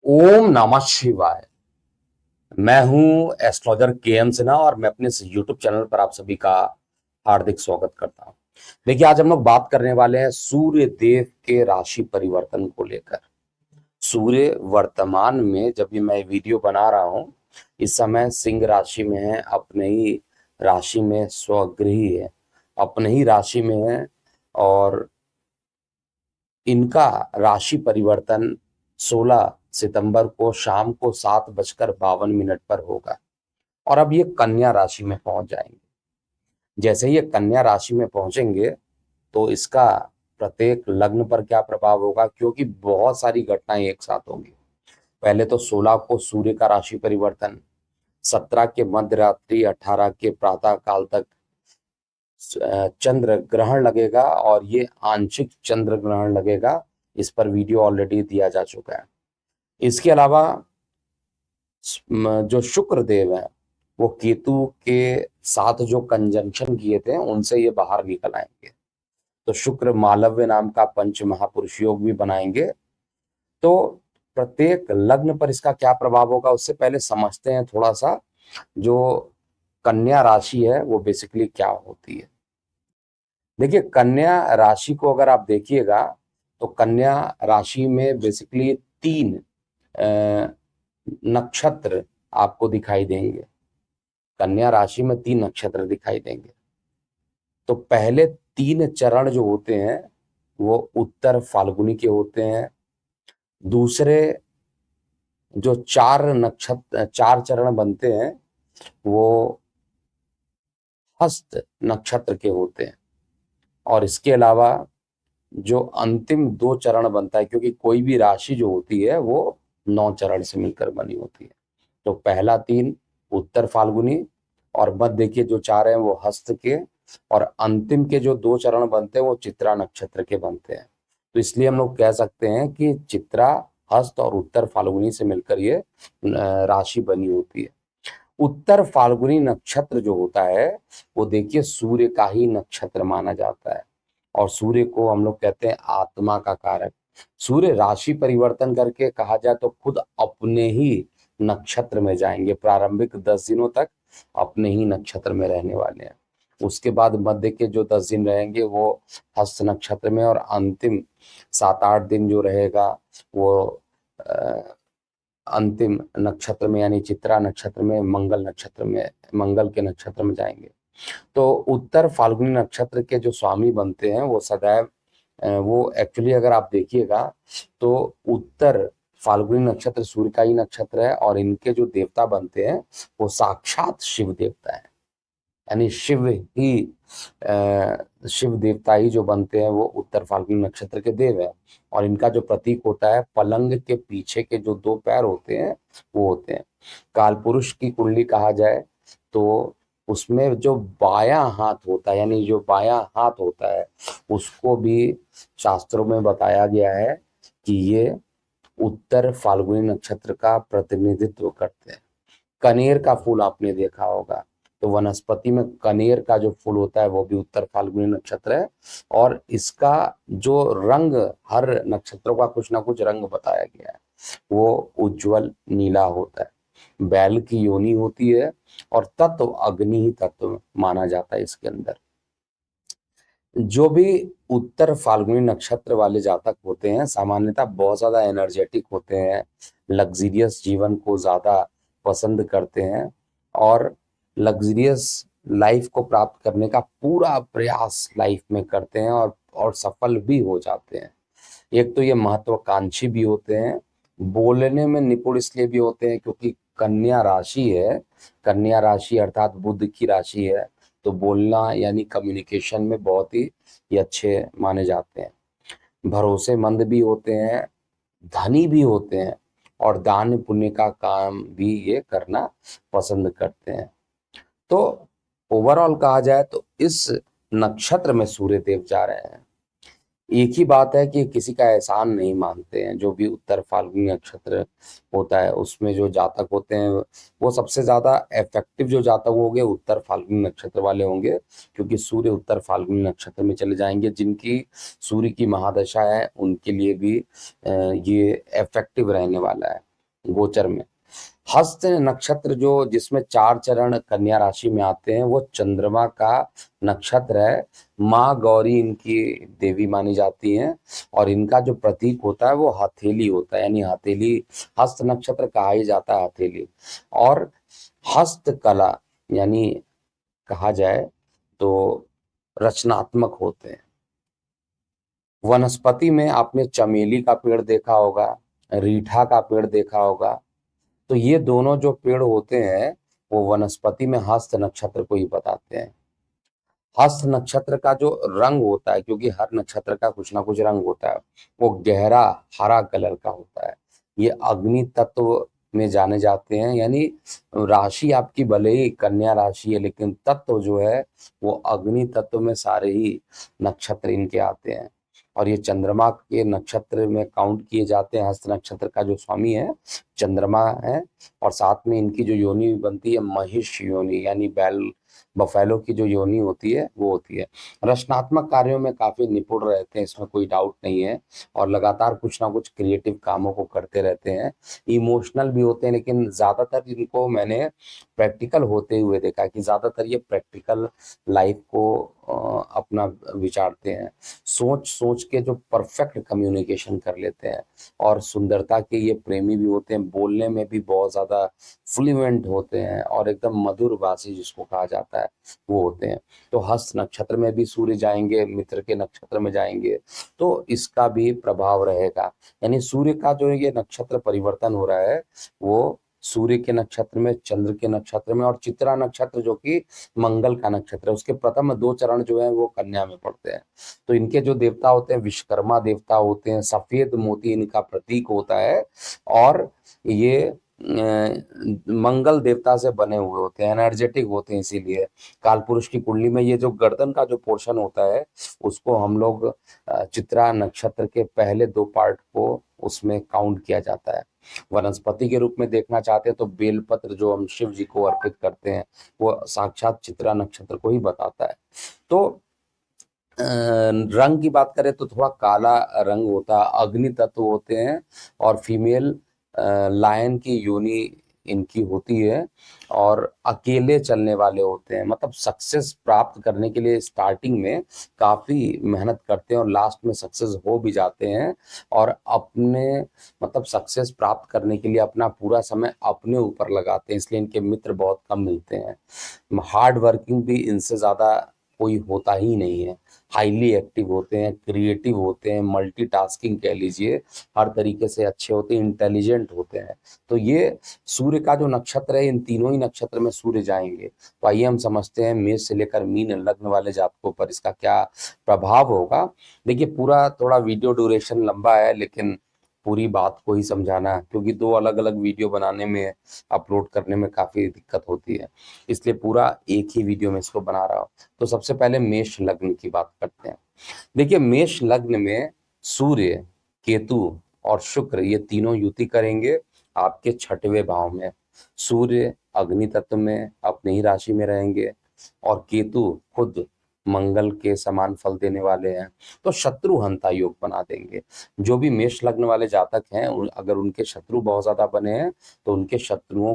ओम नमः शिवाय। मैं हूं एस्ट्रोलॉजर केएम सिन्हा और मैं अपने इस यूट्यूब चैनल पर आप सभी का हार्दिक स्वागत करता हूं। देखिए, आज हम लोग बात करने वाले हैं सूर्य देव के राशि परिवर्तन को लेकर। सूर्य वर्तमान में जब भी मैं वीडियो बना रहा हूं, इस समय सिंह राशि में है, अपने ही राशि में स्वगृही है, अपने ही राशि में है। और इनका राशि परिवर्तन 16 सितंबर को शाम को 7:52 पर होगा और अब ये कन्या राशि में पहुंच जाएंगे। जैसे ही ये कन्या राशि में पहुंचेंगे तो इसका प्रत्येक लग्न पर क्या प्रभाव होगा, क्योंकि बहुत सारी घटनाएं एक साथ होंगी। पहले तो 16 को सूर्य का राशि परिवर्तन, 17 के मध्य रात्रि, 18 के प्रातः काल तक चंद्र ग्रहण लगेगा और ये आंशिक चंद्र ग्रहण लगेगा। इस पर वीडियो ऑलरेडी दिया जा चुका है। इसके अलावा जो शुक्र देव है वो केतु के साथ जो कंजंक्शन किए थे उनसे ये बाहर निकल आएंगे, तो शुक्र मालव्य नाम का पंच महापुरुष योग भी बनाएंगे। तो प्रत्येक लग्न पर इसका क्या प्रभाव होगा, उससे पहले समझते हैं थोड़ा सा जो कन्या राशि है वो बेसिकली क्या होती है। देखिए, कन्या राशि को अगर आप देखिएगा तो कन्या राशि में बेसिकली 3 नक्षत्र आपको दिखाई देंगे। कन्या राशि में 3 नक्षत्र दिखाई देंगे। तो पहले 3 चरण जो होते हैं वो उत्तर फाल्गुनी के होते हैं। दूसरे जो 4 चरण बनते हैं वो हस्त नक्षत्र के होते हैं। और इसके अलावा जो अंतिम 2 चरण बनता है, क्योंकि कोई भी राशि जो होती है वो 9 चरण से मिलकर बनी होती है। तो पहला 3 उत्तर फाल्गुनी और मध्य के जो 4 हैं वो हस्त के, और अंतिम के जो 2 चरण बनते हैं वो चित्रा नक्षत्र के बनते हैं। तो इसलिए हम लोग कह सकते हैं कि चित्रा, हस्त और उत्तर फाल्गुनी से मिलकर ये राशि बनी होती है। उत्तर फाल्गुनी नक्षत्र जो होता है वो देखिए सूर्य का ही नक्षत्र माना जाता है और सूर्य को हम लोग कहते हैं आत्मा का कारक। सूर्य राशि परिवर्तन करके कहा जाए तो खुद अपने ही नक्षत्र में जाएंगे। प्रारंभिक 10 दिनों तक अपने ही नक्षत्र में रहने वाले हैं। उसके बाद मध्य के जो 10 दिन रहेंगे वो हस्त नक्षत्र में, और अंतिम 7-8 दिन जो रहेगा वो अंतिम नक्षत्र में यानी चित्रा नक्षत्र में, मंगल नक्षत्र में, मंगल के नक्षत्र में जाएंगे। तो उत्तर फाल्गुनी नक्षत्र के जो स्वामी बनते हैं वो सदैव वो एक्चुअली अगर आप देखिएगा तो उत्तर फाल्गुनी नक्षत्र सूर्य का ही नक्षत्र है और इनके जो देवता बनते हैं वो साक्षात शिव देवता है। यानी शिव देवता ही जो बनते हैं वो उत्तर फाल्गुनी नक्षत्र के देव है। और इनका जो प्रतीक होता है, पलंग के पीछे के जो 2 पैर होते हैं वो होते हैं। काल पुरुष की कुंडली कहा जाए तो उसमें जो बायां हाथ होता है, यानी जो बायां हाथ होता है उसको भी शास्त्रों में बताया गया है कि ये उत्तर फाल्गुनी नक्षत्र का प्रतिनिधित्व करते हैं। कनेर का फूल आपने देखा होगा, तो वनस्पति में कनेर का जो फूल होता है वो भी उत्तर फाल्गुनी नक्षत्र है। और इसका जो रंग, हर नक्षत्रों का कुछ ना कुछ रंग बताया गया है, वो उज्जवल नीला होता है। बैल की योनि होती है और तत्व अग्नि ही तत्व माना जाता है इसके अंदर। जो भी उत्तर फाल्गुनी नक्षत्र वाले जातक होते हैं सामान्यतः बहुत ज्यादा एनर्जेटिक होते हैं, लग्जीरियस जीवन को ज्यादा पसंद करते हैं और लग्जरियस लाइफ को प्राप्त करने का पूरा प्रयास लाइफ में करते हैं और सफल भी हो जाते हैं। एक तो ये महत्वाकांक्षी भी होते हैं, बोलने में निपुण इसलिए भी होते हैं क्योंकि कन्या राशि है। कन्या राशि अर्थात बुध की राशि है, तो बोलना यानी कम्युनिकेशन में बहुत ही ये अच्छे माने जाते हैं। भरोसेमंद भी होते हैं, धनी भी होते हैं और दान पुण्य का काम भी ये करना पसंद करते हैं। तो ओवरऑल कहा जाए तो इस नक्षत्र में सूर्य देव जा रहे हैं। एक ही बात है कि किसी का एहसान नहीं मानते हैं। जो भी उत्तर फाल्गुनी नक्षत्र होता है उसमें जो जातक होते हैं वो सबसे ज्यादा इफेक्टिव जो जातक होंगे उत्तर फाल्गुनी नक्षत्र वाले होंगे, क्योंकि सूर्य उत्तर फाल्गुनी नक्षत्र में चले जाएंगे। जिनकी सूर्य की महादशा है उनके लिए भी ये इफेक्टिव रहने वाला है। गोचर में। हस्त नक्षत्र जो जिसमें 4 चरण कन्या राशि में आते हैं, वो चंद्रमा का नक्षत्र है। माँ गौरी इनकी देवी मानी जाती हैं और इनका जो प्रतीक होता है वो हथेली होता है, यानी हथेली, हस्त नक्षत्र कहा ही जाता है हथेली। और हस्त कला यानी कहा जाए तो रचनात्मक होते हैं। वनस्पति में आपने चमेली का पेड़ देखा होगा, रीठा का पेड़ देखा होगा, तो ये दोनों जो पेड़ होते हैं वो वनस्पति में हस्त नक्षत्र को ही बताते हैं। हस्त नक्षत्र का जो रंग होता है, क्योंकि हर नक्षत्र का कुछ ना कुछ रंग होता है, वो गहरा हरा कलर का होता है। ये अग्नि तत्व में जाने जाते हैं, यानी राशि आपकी भले ही कन्या राशि है, लेकिन तत्व जो है वो अग्नि तत्व में सारे ही नक्षत्र इनके आते हैं। और ये चंद्रमा के नक्षत्र में काउंट किए जाते हैं। हस्त नक्षत्र का जो स्वामी है चंद्रमा है, और साथ में इनकी जो योनि बनती है महिष योनि, यानी बैल बफेलो की जो योनि होती है वो होती है। रचनात्मक कार्यों में काफी निपुण रहते हैं, इसमें कोई डाउट नहीं है, और लगातार कुछ ना कुछ क्रिएटिव कामों को करते रहते हैं। इमोशनल भी होते हैं, लेकिन ज्यादातर इनको मैंने प्रैक्टिकल होते हुए देखा है कि ज्यादातर ये प्रैक्टिकल लाइफ को अपना विचारते हैं। सोच सोच के जो परफेक्ट कम्युनिकेशन कर लेते हैं, और सुंदरता के ये प्रेमी भी होते हैं, बोलने में भी बहुत ज्यादा फ्लुएंट होते हैं, और एकदम मधुर भाषी जिसको कहा जाता है वो होते हैं। तो हस्त नक्षत्र में भी सूर्य जाएंगे, मित्र के नक्षत्र में जाएंगे, तो इसका भी प्रभाव रहेगा। यानी सूर्य का जो ये नक्षत्र परिवर्तन हो रहा है वो सूर्य के नक्षत्र में, चंद्र के नक्षत्र में, और चित्रा नक्षत्र जो कि मंगल का नक्षत्र है, उसके प्रथम 2 चरण जो है वो कन्या में पड़ते हैं। तो इनके जो देवता होते हैं विश्वकर्मा देवता होते हैं, सफेद मोती इनका प्रतीक होता है, और ये मंगल देवता से बने हुए होते हैं, एनर्जेटिक होते हैं। इसीलिए कालपुरुष की कुंडली में ये जो गर्दन का जो पोर्शन होता है उसको हम लोग चित्रा नक्षत्र के पहले 2 पार्ट को उसमें काउंट किया जाता है। वनस्पति के रूप में देखना चाहते हैं तो बेलपत्र जो हम शिव जी को अर्पित करते हैं वो साक्षात चित्रा नक्षत्र को ही बताता है। तो रंग की बात करें तो थोड़ा काला रंग होता है, अग्नि तत्व होते हैं, और फीमेल लायन की योनि इनकी होती है, और अकेले चलने वाले होते हैं। मतलब सक्सेस प्राप्त करने के लिए स्टार्टिंग में काफी मेहनत करते हैं और लास्ट में सक्सेस हो भी जाते हैं, और अपने मतलब सक्सेस प्राप्त करने के लिए अपना पूरा समय अपने ऊपर लगाते हैं, इसलिए इनके मित्र बहुत कम मिलते हैं। हार्ड वर्किंग भी इनसे ज्यादा कोई होता ही नहीं है। हाईली एक्टिव होते हैं, क्रिएटिव होते हैं, मल्टीटास्किंग कह लीजिए, हर तरीके से अच्छे होते हैं, इंटेलिजेंट होते हैं। तो ये सूर्य का जो नक्षत्र है, इन तीनों ही नक्षत्र में सूर्य जाएंगे। तो आइए हम समझते हैं मेष से लेकर मीन लग्न वाले जातकों पर इसका क्या प्रभाव होगा। देखिए, पूरा थोड़ा वीडियो ड्यूरेशन लंबा है, लेकिन पूरी बात को ही समझाना है, क्योंकि 2 अलग अलग वीडियो बनाने में, अपलोड करने में काफी दिक्कत होती है, इसलिए पूरा एक ही वीडियो में इसको बना रहा हूँ। तो सबसे पहले मेष लग्न की बात करते हैं। देखिए, मेष लग्न में सूर्य, केतु और शुक्र ये तीनों युति करेंगे आपके 6वें भाव में। सूर्य अग्नि तत्व में अपनी ही राशि में रहेंगे, और केतु खुद मंगल के समान फल देने वाले हैं, तो शत्रु हंता योग बना देंगे। जो भी मेष लग्न वाले जातक हैं, अगर उनके शत्रु बहुत ज्यादा बने हैं तो उनके शत्रुओं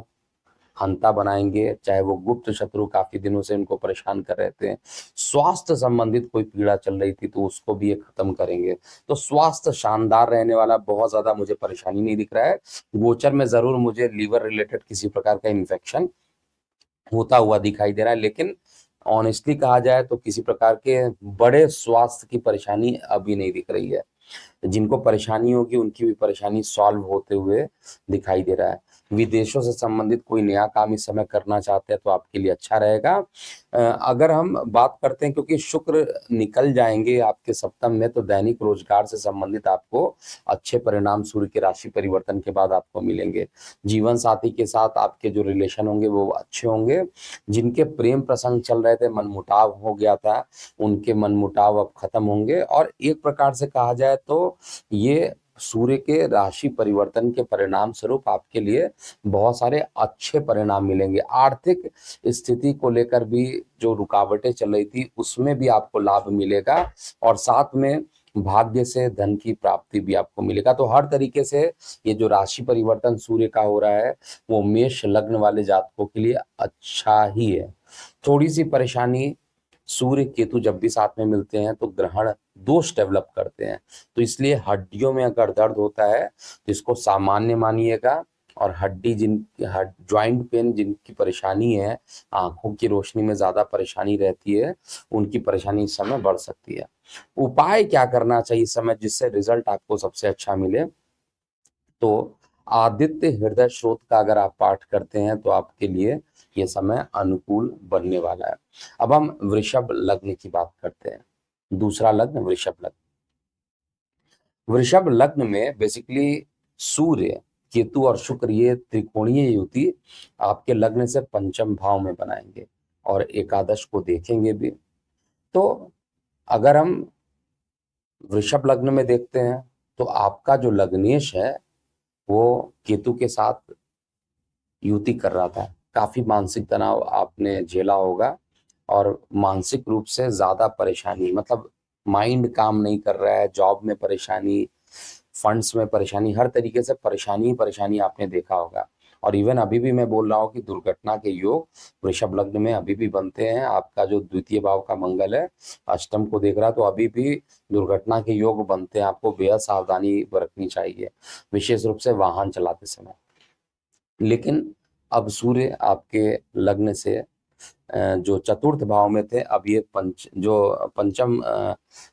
हंता बनाएंगे, चाहे वो गुप्त शत्रु काफी दिनों से इनको परेशान कर रहे थे, स्वास्थ्य संबंधित कोई पीड़ा चल रही थी तो उसको भी ये खत्म करेंगे। तो स्वास्थ्य शानदार रहने वाला, बहुत ज्यादा मुझे परेशानी नहीं दिख रहा है। गोचर में जरूर मुझे लीवर रिलेटेड किसी प्रकार का इन्फेक्शन होता हुआ दिखाई दे रहा है, लेकिन ऑनेस्टली कहा जाए तो किसी प्रकार के बड़े स्वास्थ्य की परेशानी अभी नहीं दिख रही है। जिनको परेशानी होगी उनकी भी परेशानी सॉल्व होते हुए दिखाई दे रहा है। विदेशों से संबंधित कोई नया काम इस समय करना चाहते हैं तो आपके लिए अच्छा रहेगा। अगर हम बात करते हैं, क्योंकि शुक्र निकल जाएंगे आपके सप्तम में, तो दैनिक रोजगार से संबंधित आपको अच्छे परिणाम सूर्य के राशि परिवर्तन के बाद आपको मिलेंगे। जीवन साथी के साथ आपके जो रिलेशन होंगे वो अच्छे होंगे। जिनके प्रेम प्रसंग चल रहे थे, मनमुटाव हो गया था, उनके मनमुटाव अब खत्म होंगे। और एक प्रकार से कहा जाए तो ये सूर्य के राशि परिवर्तन के परिणाम स्वरूप आपके लिए बहुत सारे अच्छे परिणाम मिलेंगे। आर्थिक स्थिति को लेकर भी जो रुकावटें चल रही थी उसमें भी आपको लाभ मिलेगा, और साथ में भाग्य से धन की प्राप्ति भी आपको मिलेगा। तो हर तरीके से ये जो राशि परिवर्तन सूर्य का हो रहा है वो मेष लग्न वाले जातकों के लिए अच्छा ही है। थोड़ी सी परेशानी, सूर्य केतु जब भी साथ में मिलते हैं तो ग्रहण दोष डेवलप करते हैं, तो इसलिए हड्डियों में अगर दर्द होता है तो इसको सामान्य मानिएगा। और हड्डी ज्वाइंट पेन जिनकी परेशानी है, आंखों की रोशनी में ज्यादा परेशानी रहती है, उनकी परेशानी इस समय बढ़ सकती है। उपाय क्या करना चाहिए इस समय जिससे रिजल्ट आपको सबसे अच्छा मिले? तो आदित्य हृदय स्रोत का अगर आप पाठ करते हैं तो आपके लिए ये समय अनुकूल बनने वाला है। अब हम वृषभ लग्न की बात करते हैं। दूसरा लग्न वृषभ लग्न। वृषभ लग्न में बेसिकली सूर्य केतु और शुक्र ये त्रिकोणीय युति आपके लग्न से पंचम भाव में बनाएंगे और एकादश को देखेंगे भी। तो अगर हम वृषभ लग्न में देखते हैं तो आपका जो लग्नेश है वो केतु के साथ युति कर रहा था। काफी मानसिक तनाव आपने झेला होगा और मानसिक रूप से ज्यादा परेशानी, मतलब माइंड काम नहीं कर रहा है, जॉब में परेशानी, फंड्स में परेशानी, हर तरीके से परेशानी ही परेशानी आपने देखा होगा। और इवन अभी भी मैं बोल रहा हूँ कि दुर्घटना के योग वृषभ लग्न में अभी भी बनते हैं। आपका जो द्वितीय भाव का मंगल है अष्टम को देख रहा है, तो अभी भी दुर्घटना के योग बनते हैं। आपको बेहद सावधानी बरतनी चाहिए, विशेष रूप से वाहन चलाते समय। लेकिन अब सूर्य आपके लग्न से जो चतुर्थ भाव में थे, अब ये पंचम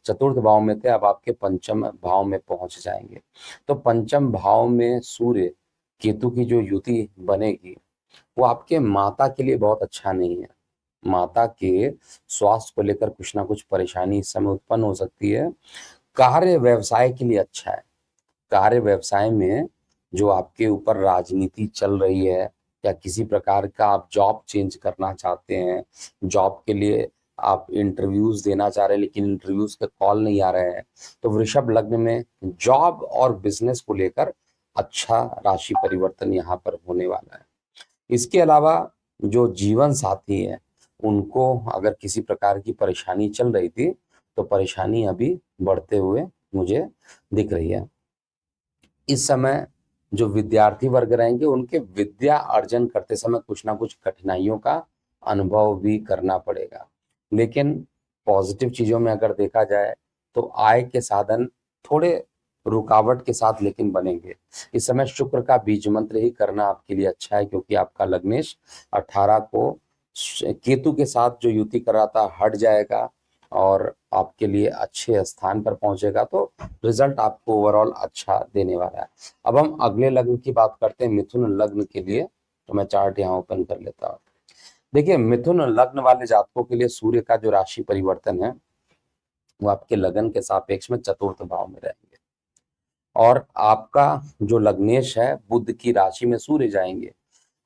चतुर्थ भाव में थे, अब आपके पंचम भाव में पहुंच जाएंगे। तो पंचम भाव में सूर्य केतु की जो युति बनेगी वो आपके माता के लिए बहुत अच्छा नहीं है। माता के स्वास्थ्य को लेकर कुछ ना कुछ परेशानी इस समय उत्पन्न हो सकती है। कार्य व्यवसाय के लिए अच्छा है। कार्य व्यवसाय में जो आपके ऊपर राजनीति चल रही है या किसी प्रकार का आप जॉब चेंज करना चाहते हैं, जॉब के लिए आप इंटरव्यूज देना चाह रहे हैं लेकिन इंटरव्यूज के कॉल नहीं आ रहे हैं, तो वृषभ लग्न में जॉब और बिजनेस को लेकर अच्छा राशि परिवर्तन यहाँ पर होने वाला है। इसके अलावा जो जीवन साथी है उनको अगर किसी प्रकार की परेशानी चल रही थी तो परेशानी अभी बढ़ते हुए मुझे दिख रही है। इस समय जो विद्यार्थी वर्ग रहेंगे उनके विद्या अर्जन करते समय कुछ ना कुछ कठिनाइयों का अनुभव भी करना पड़ेगा। लेकिन पॉजिटिव चीजों में अगर देखा जाए तो आय के साधन थोड़े रुकावट के साथ लेकिन बनेंगे। इस समय शुक्र का बीज मंत्र ही करना आपके लिए अच्छा है, क्योंकि आपका लग्नेश 18 को केतु के साथ जो युति कर रहा था हट जाएगा और आपके लिए अच्छे स्थान पर पहुंचेगा, तो रिजल्ट आपको ओवरऑल अच्छा देने वाला है। अब हम अगले लग्न की बात करते हैं, मिथुन लग्न के लिए। तो मैं चार्ट यहाँ ओपन कर लेता हूँ। देखिए, मिथुन लग्न वाले जातकों के लिए सूर्य का जो राशि परिवर्तन है वो आपके लगन के सापेक्ष में चतुर्थ भाव में रहेंगे और आपका जो लग्नेश है बुध की राशि में सूर्य जाएंगे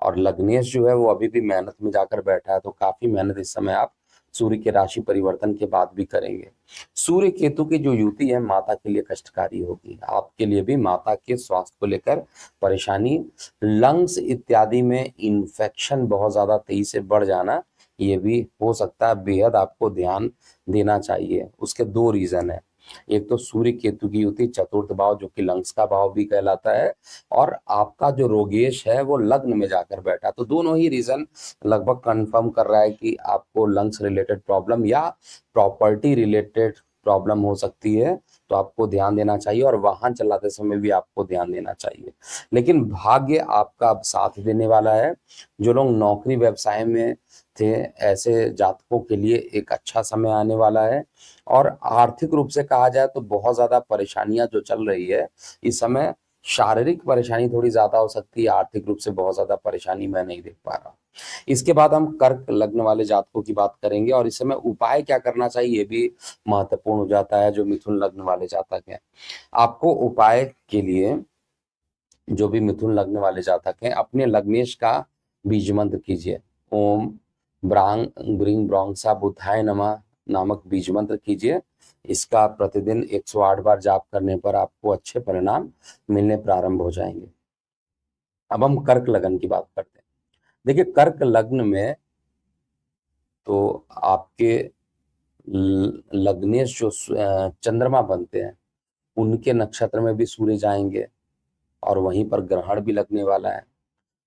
और लग्नेश जो है वो अभी भी मेहनत में जाकर बैठा है, तो काफी मेहनत इस समय आप सूर्य के राशि परिवर्तन के बाद भी करेंगे। सूर्य केतु की जो युति है माता के लिए कष्टकारी होगी, आपके लिए भी माता के स्वास्थ्य को लेकर परेशानी, लंग्स इत्यादि में इन्फेक्शन बहुत ज्यादा तेजी से बढ़ जाना, ये भी हो सकता है। बेहद आपको ध्यान देना चाहिए। उसके दो रीजन है, एक तो सूर्य केतु की युति चतुर्थ भाव जो कि लंग्स का भाव भी कहलाता है, और आपका जो रोगेश है वो लग्न में जाकर बैठा, तो दोनों ही रीजन लगभग कंफर्म कर रहा है कि आपको लंग्स रिलेटेड प्रॉब्लम या प्रॉपर्टी रिलेटेड प्रॉब्लम हो सकती है। तो आपको ध्यान देना चाहिए और वाहन चलाते समय भी आपको ध्यान देना चाहिए। लेकिन भाग्य आपका अब साथ देने वाला है। जो लोग नौकरी व्यवसाय में थे ऐसे जातकों के लिए एक अच्छा समय आने वाला है। और आर्थिक रूप से कहा जाए तो बहुत ज्यादा परेशानियां जो चल रही है इस समय, शारीरिक परेशानी थोड़ी ज्यादा हो सकती है, आर्थिक रूप से बहुत ज्यादा परेशानी मैं नहीं देख पा रहा। इसके बाद हम कर्क लग्न वाले जातकों की बात करेंगे और इस समय उपाय क्या करना चाहिए ये भी महत्वपूर्ण हो जाता है। जो मिथुन लग्न वाले जातक हैं, आपको उपाय के लिए, जो भी मिथुन लग्न वाले जातक हैं, अपने लग्नेश का बीज मंत्र कीजिए। ओम ब्रांग ब्रिंग ब्रोंगसा बुधाय नमः नामक बीज मंत्र कीजिए। इसका प्रतिदिन 108 बार जाप करने पर आपको अच्छे परिणाम मिलने प्रारंभ हो जाएंगे। अब हम कर्क लग्न की बात करते हैं। देखिए, कर्क लग्न में तो आपके लग्नेश जो चंद्रमा बनते हैं उनके नक्षत्र में भी सूर्य जाएंगे और वहीं पर ग्रहण भी लगने वाला है।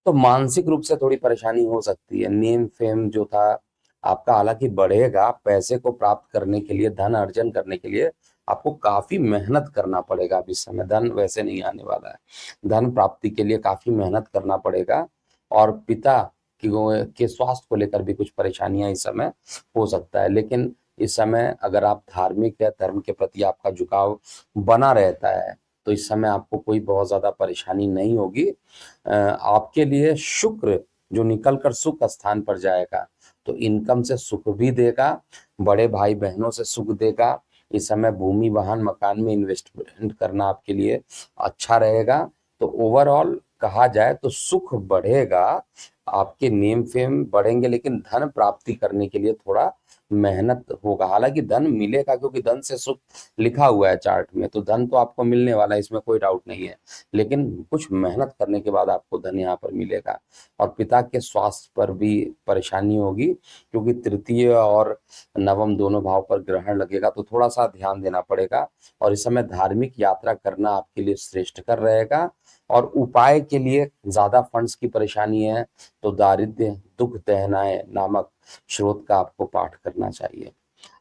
तो मानसिक रूप से थोड़ी परेशानी हो सकती है। नेम फेम जो था आपका हालांकि बढ़ेगा, पैसे को प्राप्त करने के लिए, धन अर्जन करने के लिए आपको काफी मेहनत करना पड़ेगा। अब इस समय धन वैसे नहीं आने वाला है, धन प्राप्ति के लिए काफी मेहनत करना पड़ेगा। और पिता के स्वास्थ्य को लेकर भी कुछ परेशानियां इस समय हो सकता है। लेकिन इस समय अगर आप धार्मिक है, धर्म के प्रति आपका झुकाव बना रहता है, तो इस समय आपको कोई बहुत ज्यादा परेशानी नहीं होगी। आपके लिए शुक्र जो निकल कर सुख स्थान पर जाएगा तो इनकम से सुख भी देगा, बड़े भाई बहनों से सुख देगा। इस समय भूमि वाहन मकान में इन्वेस्टमेंट करना आपके लिए अच्छा रहेगा। तो ओवरऑल कहा जाए तो सुख बढ़ेगा, आपके नेम फेम बढ़ेंगे, लेकिन धन प्राप्ति करने के लिए थोड़ा मेहनत होगा। हालांकि धन मिलेगा क्योंकि धन से सुख लिखा हुआ है चार्ट में, तो धन तो आपको मिलने वाला है, इसमें कोई डाउट नहीं है। लेकिन कुछ मेहनत करने के बाद आपको धन यहाँ पर मिलेगा। और पिता के स्वास्थ्य पर भी परेशानी होगी क्योंकि तृतीय और नवम दोनों भाव पर ग्रहण लगेगा, तो थोड़ा सा ध्यान देना पड़ेगा। और इस समय धार्मिक यात्रा करना आपके लिए श्रेष्ठ कर रहेगा। और उपाय के लिए ज्यादा फंड्स की परेशानी है तो दारिद्र्य दुख दहनाए नामक स्रोत का आपको पाठ करना चाहिए।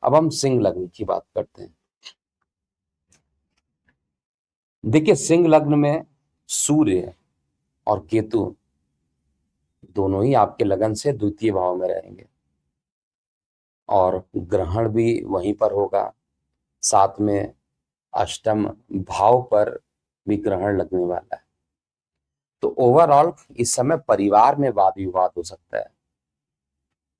अब हम सिंह लग्न की बात करते हैं। देखिए, सिंह लग्न में सूर्य और केतु दोनों ही आपके लगन से द्वितीय भाव में रहेंगे और ग्रहण भी वहीं पर होगा। साथ में अष्टम भाव पर भी ग्रहण लगने वाला है। तो ओवरऑल इस समय परिवार में वाद विवाद हो सकता है।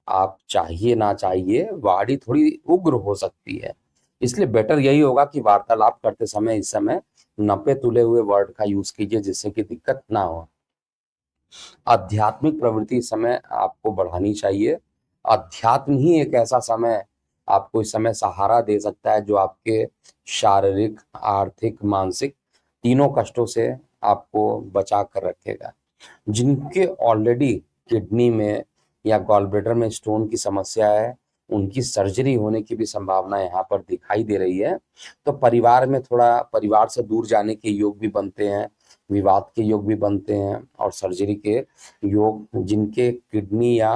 आप चाहिए ना चाहिए वाणी थोड़ी उग्र हो सकती है, इसलिए बेटर यही होगा कि वार्तालाप करते समय इस समय नपे तुले हुए वर्ड का यूज कीजिए जिससे कि दिक्कत ना हो। आध्यात्मिक प्रवृत्ति इस समय आपको बढ़ानी चाहिए। अध्यात्म ही एक ऐसा समय आपको इस समय सहारा दे सकता है जो आपके शारीरिक, आर्थिक, मानसिक तीनों कष्टों से आपको बचा कर रखेगा। जिनके ऑलरेडी किडनी में या गॉलब्लैडर में स्टोन की समस्या है, उनकी सर्जरी होने की भी संभावना यहाँ पर दिखाई दे रही है। तो परिवार में थोड़ा, परिवार से दूर जाने के योग भी बनते हैं, विवाद के योग भी बनते हैं और सर्जरी के योग जिनके किडनी या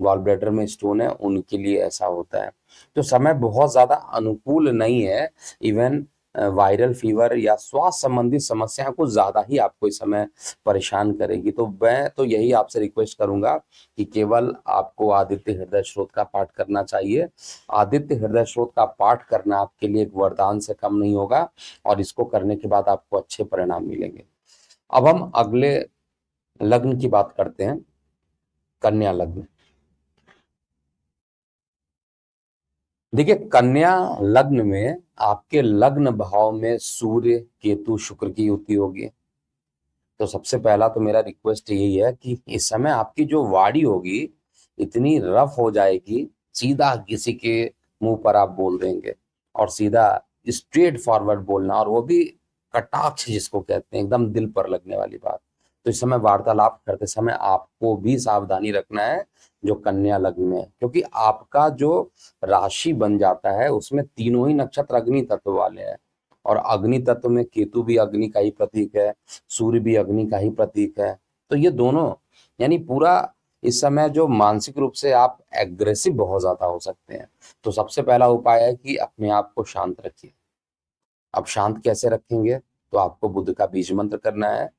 गॉल ब्लैडर में स्टोन है उनके लिए ऐसा होता है। तो समय बहुत ज्यादा अनुकूल नहीं है। इवन वायरल फीवर या स्वास्थ्य संबंधी समस्याएं कुछ ज्यादा ही आपको इस समय परेशान करेगी। तो मैं तो यही आपसे रिक्वेस्ट करूंगा कि केवल आपको आदित्य हृदय स्रोत का पाठ करना चाहिए। आदित्य हृदय स्रोत का पाठ करना आपके लिए एक वरदान से कम नहीं होगा और इसको करने के बाद आपको अच्छे परिणाम मिलेंगे। अब हम अगले लग्न की बात करते हैं, कन्या लग्न। देखिए, कन्या लग्न में आपके लग्न भाव में सूर्य केतु शुक्र की युति होगी। तो सबसे पहला तो मेरा रिक्वेस्ट यही है कि इस समय आपकी जो वाणी होगी इतनी रफ हो जाएगी, सीधा किसी के मुंह पर आप बोल देंगे और सीधा स्ट्रेट फॉरवर्ड बोलना, और वो भी कटाक्ष जिसको कहते हैं, एकदम दिल पर लगने वाली बात। तो इस समय वार्तालाप करते समय आपको भी सावधानी रखना है जो कन्या लग्न में है, क्योंकि आपका जो राशि बन जाता है उसमें तीनों ही नक्षत्र अग्नि तत्व वाले हैं। और अग्नि तत्व में केतु भी अग्नि का ही प्रतीक है, सूर्य भी अग्नि का ही प्रतीक है। तो ये दोनों यानी पूरा इस समय जो मानसिक रूप से आप एग्रेसिव बहुत ज्यादा हो सकते हैं। तो सबसे पहला उपाय है कि अपने आप को शांत रखिए। अब शांत कैसे रखेंगे? तो आपको बुद्ध का बीज मंत्र करना है,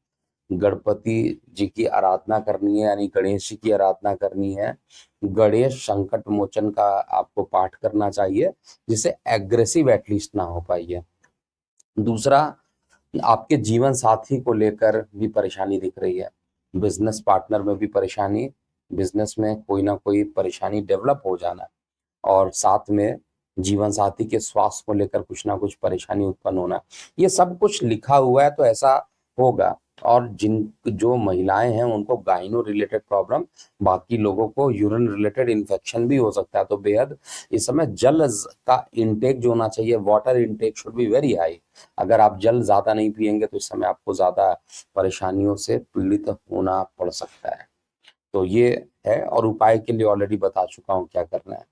गणपति जी की आराधना करनी है, यानी गणेश जी की आराधना करनी है, गणेश संकट मोचन का आपको पाठ करना चाहिए जिससे एग्रेसिव एटलीस्ट ना हो पाइए। दूसरा, आपके जीवन साथी को लेकर भी परेशानी दिख रही है, बिजनेस पार्टनर में भी परेशानी, बिजनेस में कोई ना कोई परेशानी डेवलप हो जाना, और साथ में जीवन साथी के स्वास्थ्य को लेकर कुछ ना कुछ परेशानी उत्पन्न होना, ये सब कुछ लिखा हुआ है तो ऐसा होगा। और जिन जो महिलाएं हैं उनको गाइनो रिलेटेड प्रॉब्लम, बाकी लोगों को यूरिन रिलेटेड इन्फेक्शन भी हो सकता है। तो बेहद इस समय जल का इंटेक जो होना चाहिए, water intake should be very high. अगर आप जल ज्यादा नहीं पिएंगे तो इस समय आपको ज्यादा परेशानियों से पीड़ित होना पड़ सकता है। तो ये है, और उपाय के लिए ऑलरेडी बता चुका हूँ क्या करना है।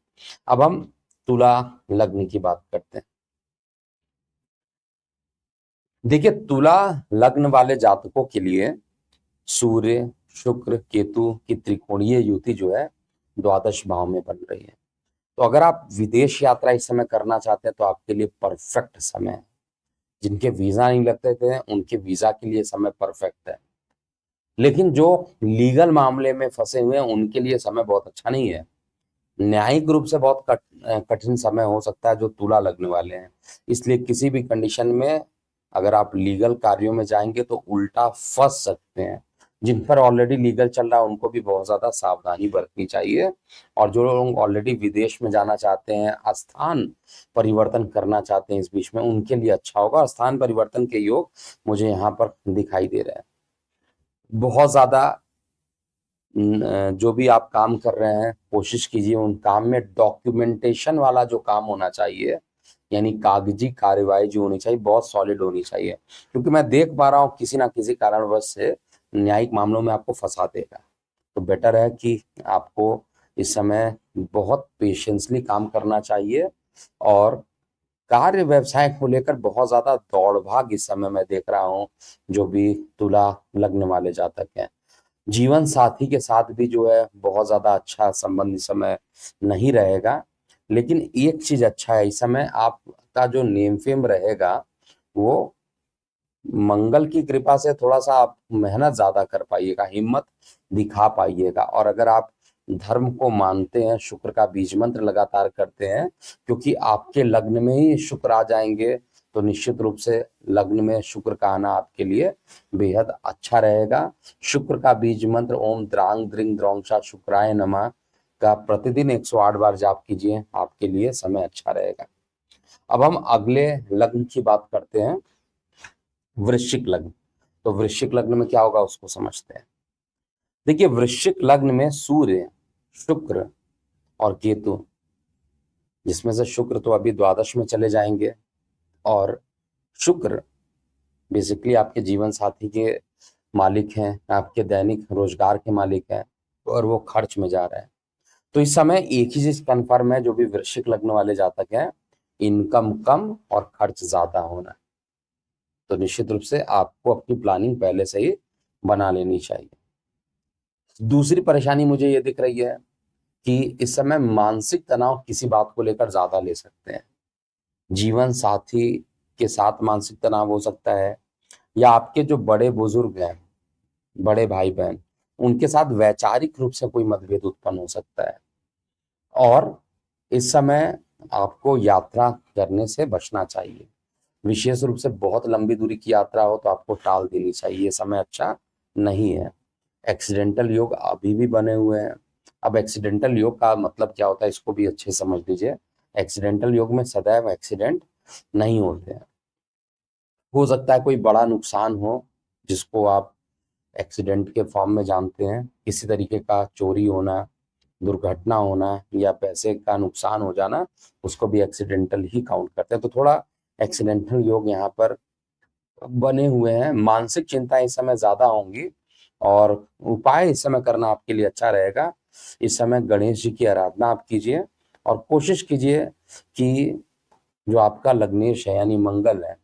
अब हम तुला लग्न की बात करते हैं। देखिए, तुला लग्न वाले जातकों के लिए सूर्य, शुक्र, केतु की त्रिकोणीय युति जो है द्वादश भाव में बन रही है। तो अगर आप विदेश यात्रा इस समय करना चाहते हैं तो आपके लिए परफेक्ट समय है। जिनके वीजा नहीं लगते थे उनके वीजा के लिए समय परफेक्ट है। लेकिन जो लीगल मामले में फंसे हुए हैं उनके लिए समय बहुत अच्छा नहीं है। न्यायिक रूप से बहुत कठिन समय हो सकता है जो तुला लगने वाले हैं। इसलिए किसी भी कंडीशन में अगर आप लीगल कार्यों में जाएंगे तो उल्टा फंस सकते हैं। जिन पर ऑलरेडी लीगल चल रहा है उनको भी बहुत ज्यादा सावधानी बरतनी चाहिए। और जो लोग ऑलरेडी विदेश में जाना चाहते हैं, स्थान परिवर्तन करना चाहते हैं इस बीच में, उनके लिए अच्छा होगा। स्थान परिवर्तन के योग मुझे यहाँ पर दिखाई दे रहे हैं। बहुत ज्यादा जो भी आप काम कर रहे हैं कोशिश कीजिए उन काम में डॉक्यूमेंटेशन वाला जो काम होना चाहिए, यानी कागजी कार्यवाही जो होनी चाहिए बहुत सॉलिड होनी चाहिए। क्योंकि मैं देख पा रहा हूँ किसी ना किसी कारणवश से न्यायिक मामलों में आपको फंसा देगा। तो बेटर है कि आपको इस समय बहुत पेशेंसली काम करना चाहिए। और कार्य व्यवसाय को लेकर बहुत ज्यादा दौड़ भाग इस समय मैं देख रहा हूँ जो भी तुला लगने वाले जातक हैं। जीवन साथी के साथ भी जो है बहुत ज्यादा अच्छा संबंध इस समय नहीं रहेगा। लेकिन एक चीज अच्छा है, इस समय आपका जो नेम फेम रहेगा वो मंगल की कृपा से थोड़ा सा आप मेहनत ज्यादा कर पाइएगा, हिम्मत दिखा पाइएगा। और अगर आप धर्म को मानते हैं, शुक्र का बीज मंत्र लगातार करते हैं, क्योंकि आपके लग्न में ही शुक्र आ जाएंगे तो निश्चित रूप से लग्न में शुक्र का आना आपके लिए बेहद अच्छा रहेगा। शुक्र का बीज मंत्र ओम द्रांग द्रिंग द्रौंशा शुक्राय नमः का प्रतिदिन 108 बार जाप कीजिए, आपके लिए समय अच्छा रहेगा। अब हम अगले लग्न की बात करते हैं, वृश्चिक लग्न। तो वृश्चिक लग्न में क्या होगा उसको समझते हैं। देखिए, वृश्चिक लग्न में सूर्य, शुक्र और केतु, जिसमें से शुक्र तो अभी द्वादश में चले जाएंगे। और शुक्र बेसिकली आपके जीवन साथी के मालिक हैं, आपके दैनिक रोजगार के मालिक हैं, और वो खर्च में जा रहे हैं। तो इस समय एक ही चीज कन्फर्म है, जो भी वृश्चिक लग्न वाले जातक हैं, इनकम कम और खर्च ज्यादा होना। तो निश्चित रूप से आपको अपनी प्लानिंग पहले से ही बना लेनी चाहिए। दूसरी परेशानी मुझे ये दिख रही है कि इस समय मानसिक तनाव किसी बात को लेकर ज्यादा ले सकते हैं। जीवन साथी के साथ मानसिक तनाव हो सकता है, या आपके जो बड़े बुजुर्ग हैं, बड़े भाई बहन, उनके साथ वैचारिक रूप से कोई मतभेद उत्पन्न हो सकता है। और इस समय आपको यात्रा करने से बचना चाहिए। विशेष रूप से बहुत लंबी दूरी की यात्रा हो तो आपको टाल देनी चाहिए, समय अच्छा नहीं है। एक्सीडेंटल योग अभी भी बने हुए हैं। अब एक्सीडेंटल योग का मतलब क्या होता है इसको भी अच्छे समझ लीजिए। एक्सीडेंटल योग में सदैव एक्सीडेंट नहीं होते हैं। हो सकता है कोई बड़ा नुकसान हो जिसको आप एक्सीडेंट के फॉर्म में जानते हैं, किसी तरीके का चोरी होना, दुर्घटना होना या पैसे का नुकसान हो जाना, उसको भी एक्सीडेंटल ही काउंट करते हैं। तो थोड़ा एक्सीडेंटल योग यहाँ पर बने हुए हैं। मानसिक चिंता इस समय ज्यादा होंगी और उपाय इस समय करना आपके लिए अच्छा रहेगा। इस समय गणेश जी की आराधना आप कीजिए और कोशिश कीजिए कि जो आपका लग्नेश है यानी मंगल है,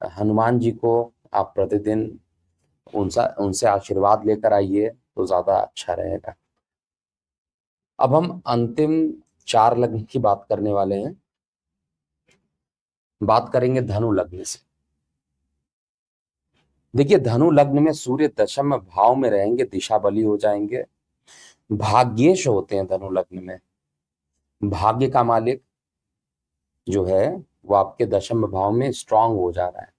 हनुमान जी को आप प्रतिदिन उनसे उनसे आशीर्वाद लेकर आइए तो ज्यादा अच्छा रहेगा। अब हम अंतिम 4 लग्न की बात करने वाले हैं। बात करेंगे धनु लग्न से। देखिए, धनु लग्न में सूर्य दशम भाव में रहेंगे, दिशा बली हो जाएंगे। भाग्येश होते हैं धनु लग्न में। भाग्य का मालिक जो है वो आपके दशम भाव में स्ट्रांग हो जा रहा है।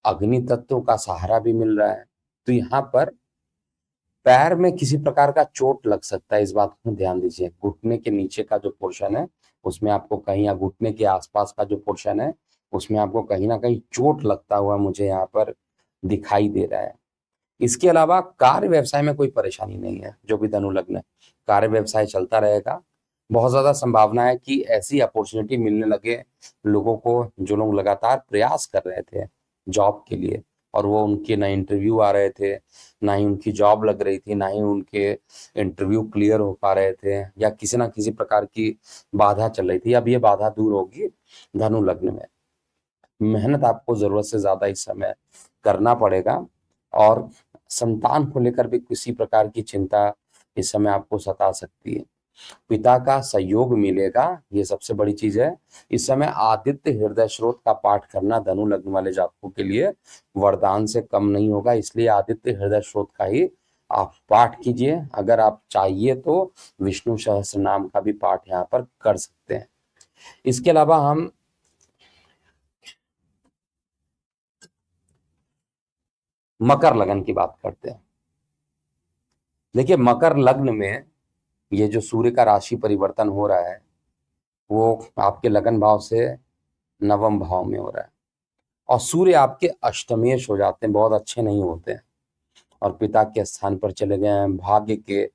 अग्नि तत्व का सहारा भी मिल रहा है। तो यहाँ पर पैर में किसी प्रकार का चोट लग सकता है, इस बात को ध्यान दीजिए। घुटने के नीचे का जो पोर्शन है उसमें आपको कहीं, या घुटने के आसपास का जो पोर्शन है उसमें आपको कहीं ना कहीं चोट लगता हुआ मुझे यहाँ पर दिखाई दे रहा है। इसके अलावा कार्य व्यवसाय में कोई परेशानी नहीं है। जो भी धनु लग्न है, कार्य व्यवसाय चलता रहेगा। बहुत ज्यादा संभावना है कि ऐसी अपॉर्चुनिटी मिलने लगे लोगों को जो लोग लगातार प्रयास कर रहे थे जॉब के लिए, और वो उनके ना इंटरव्यू आ रहे थे, ना ही उनकी जॉब लग रही थी, ना ही उनके इंटरव्यू क्लियर हो पा रहे थे, या किसी ना किसी प्रकार की बाधा चल रही थी। अब ये बाधा दूर होगी धनु लग्न में। मेहनत आपको जरूरत से ज्यादा इस समय करना पड़ेगा, और संतान को लेकर भी किसी प्रकार की चिंता इस समय आपको सता सकती है। पिता का सहयोग मिलेगा, ये सबसे बड़ी चीज है। इस समय आदित्य हृदय स्रोत का पाठ करना धनु लग्न वाले जातकों के लिए वरदान से कम नहीं होगा, इसलिए आदित्य हृदय स्रोत का ही आप पाठ कीजिए। अगर आप चाहिए तो विष्णु सहस्त्र नाम का भी पाठ यहाँ पर कर सकते हैं। इसके अलावा हम मकर लगन की बात करते हैं। देखिए, मकर लग्न में ये जो सूर्य का राशि परिवर्तन हो रहा है, वो आपके लगन भाव से नवम भाव में हो रहा है, और सूर्य आपके अष्टमेश हो जाते हैं, बहुत अच्छे नहीं होते हैं, और पिता के स्थान पर चले गए हैं, भाग्य के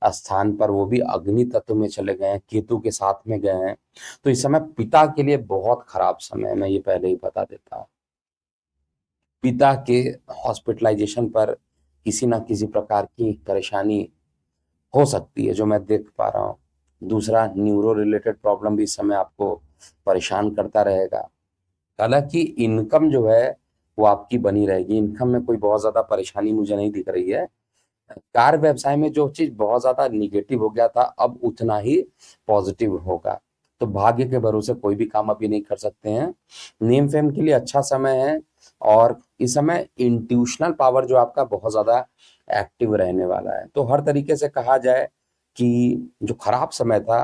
स्थान पर वो भी अग्नि तत्व में चले गए हैं, केतु के साथ में गए हैं। तो इस समय पिता के लिए बहुत खराब समय है, मैं ये पहले ही बता देता हूँ। पिता के हॉस्पिटलाइजेशन पर किसी ना किसी प्रकार की परेशानी हो सकती है, जो मैं देख पा रहा हूँ। दूसरा, न्यूरो रिलेटेड प्रॉब्लम भी इस समय आपको परेशान करता रहेगा। हालांकि इनकम जो है वो आपकी बनी रहेगी, इनकम में कोई बहुत ज्यादा परेशानी मुझे नहीं दिख रही है। कार व्यवसाय में जो चीज बहुत ज्यादा निगेटिव हो गया था, अब उतना ही पॉजिटिव होगा। तो भाग्य के भरोसे कोई भी काम अभी नहीं कर सकते हैं। नेम फेम के लिए अच्छा समय है, और इस समय इंट्यूशनल पावर जो आपका बहुत ज्यादा एक्टिव रहने वाला है। तो हर तरीके से कहा जाए कि जो खराब समय था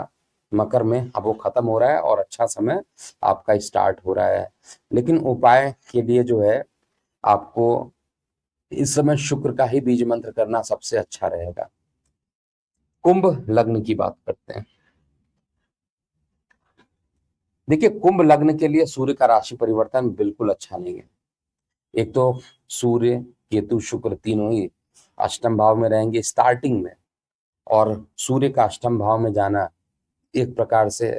मकर में, अब वो खत्म हो रहा है और अच्छा समय आपका स्टार्ट हो रहा है। लेकिन उपाय के लिए जो है, आपको इस समय शुक्र का ही बीज मंत्र करना सबसे अच्छा रहेगा। कुंभ लग्न की बात करते हैं। देखिए, कुंभ लग्न के लिए सूर्य का राशि परिवर्तन बिल्कुल अच्छा नहीं है। एक तो सूर्य, केतु, शुक्र तीनों ही अष्टम भाव में रहेंगे स्टार्टिंग में, और सूर्य का अष्टम भाव में जाना एक प्रकार से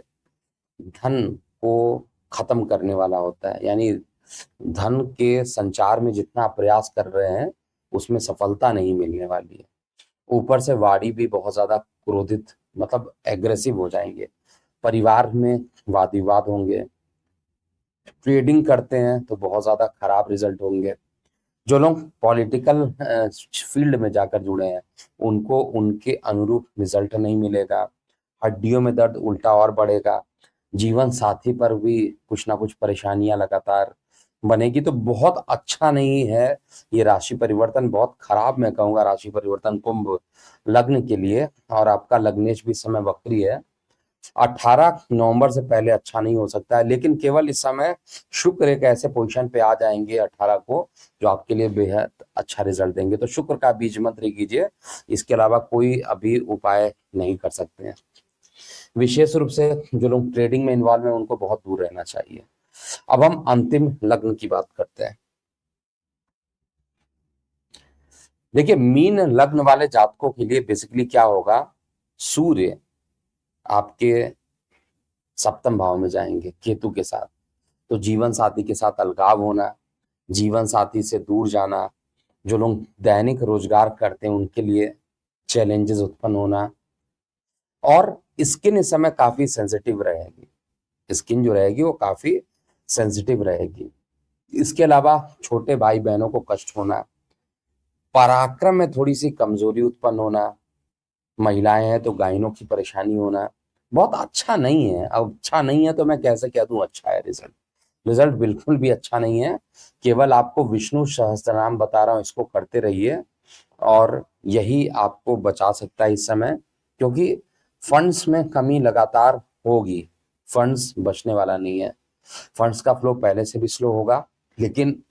धन को खत्म करने वाला होता है। यानी धन के संचार में जितना आप प्रयास कर रहे हैं, उसमें सफलता नहीं मिलने वाली है। ऊपर से वाणी भी बहुत ज्यादा क्रोधित, मतलब एग्रेसिव हो जाएंगे। परिवार में वाद विवाद होंगे। ट्रेडिंग करते हैं तो बहुत ज्यादा खराब रिजल्ट होंगे। जो लोग पॉलिटिकल फील्ड में जाकर जुड़े हैं, उनको उनके अनुरूप रिजल्ट नहीं मिलेगा। हड्डियों में दर्द उल्टा और बढ़ेगा। जीवन साथी पर भी कुछ ना कुछ परेशानियां लगातार बनेगी। तो बहुत अच्छा नहीं है ये राशि परिवर्तन, बहुत खराब मैं कहूंगा राशि परिवर्तन कुंभ लग्न के लिए। और आपका लग्नेश भी इस समय वक्री है। 18 नवंबर से पहले अच्छा नहीं हो सकता है, लेकिन केवल इस समय शुक्र एक ऐसे पोजीशन पे आ जाएंगे 18 को, जो आपके लिए बेहद अच्छा रिजल्ट देंगे। तो शुक्र का बीज मंत्र कीजिए, इसके अलावा कोई अभी उपाय नहीं कर सकते हैं। विशेष रूप से जो लोग ट्रेडिंग में इन्वॉल्व हैं, उनको बहुत दूर रहना चाहिए। अब हम अंतिम लग्न की बात करते हैं। देखिए, मीन लग्न वाले जातकों के लिए बेसिकली क्या होगा, सूर्य आपके सप्तम भाव में जाएंगे केतु के साथ। तो जीवन साथी के साथ अलगाव होना, जीवन साथी से दूर जाना, जो लोग दैनिक रोजगार करते हैं उनके लिए चैलेंजेस उत्पन्न होना, और स्किन इस समय काफी सेंसिटिव रहेगी। स्किन जो रहेगी वो काफी सेंसिटिव रहेगी। इसके अलावा छोटे भाई बहनों को कष्ट होना, पराक्रम में थोड़ी सी कमजोरी उत्पन्न होना, महिलाएं हैं तो गायनों की परेशानी होना। बहुत अच्छा नहीं है। अब अच्छा नहीं है तो मैं कैसे कह दूं अच्छा है रिजल्ट? रिजल्ट बिल्कुल भी अच्छा नहीं है। केवल आपको विष्णु सहस्त्रनाम बता रहा हूं, इसको करते रहिए, और यही आपको बचा सकता है इस समय। क्योंकि फंड्स में कमी लगातार होगी, फंड्स बचने वाला नहीं है। फंड्स का फ्लो पहले से भी स्लो होगा, लेकिन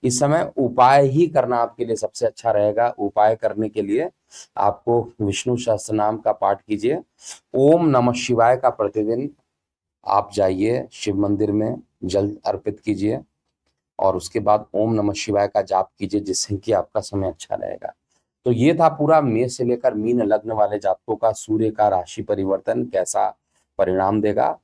इस समय उपाय ही करना आपके लिए सबसे अच्छा रहेगा। उपाय करने के लिए आपको विष्णु सहस्त्र नाम का पाठ कीजिए। ओम नमः शिवाय का प्रतिदिन आप जाइए शिव मंदिर में, जल अर्पित कीजिए, और उसके बाद ओम नमः शिवाय का जाप कीजिए, जिससे कि आपका समय अच्छा रहेगा। तो ये था पूरा मेष से लेकर मीन लग्न वाले जातकों का सूर्य का राशि परिवर्तन कैसा परिणाम देगा।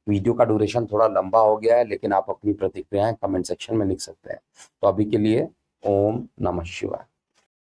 वीडियो का ड्यूरेशन थोड़ा लंबा हो गया है, लेकिन आप अपनी प्रतिक्रियाएं कमेंट सेक्शन में लिख सकते हैं। तो अभी के लिए ओम नमः शिवाय।